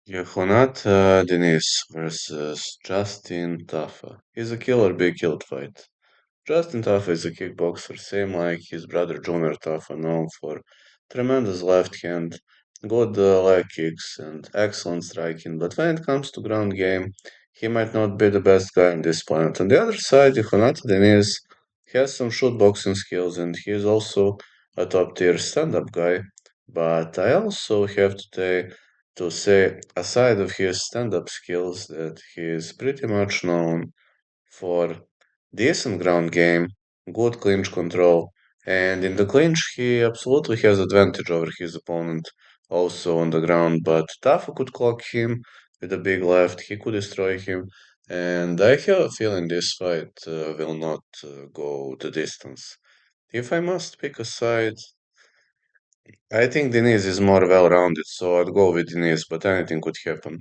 Yehonet Deniz versus Justin Tafa. He's a killer, big killed fight. Justin Tafa is a kickboxer, same like his brother Junior Tafa, known for tremendous left hand, good leg kicks, and excellent striking. But when it comes to ground game, he might not be the best guy on this planet. On the other side, Yehonet Deniz has some shoot boxing skills, and he is also a top tier stand up guy. But I also have to say, aside of his stand-up skills, that he is pretty much known for decent ground game, good clinch control, and in the clinch he absolutely has advantage over his opponent also on the ground, but Tafa could clock him with a big left, he could destroy him, and I have a feeling this fight will not go the distance. If I must pick a side, I think Deniz is more well-rounded, so I'd go with Deniz, but anything could happen.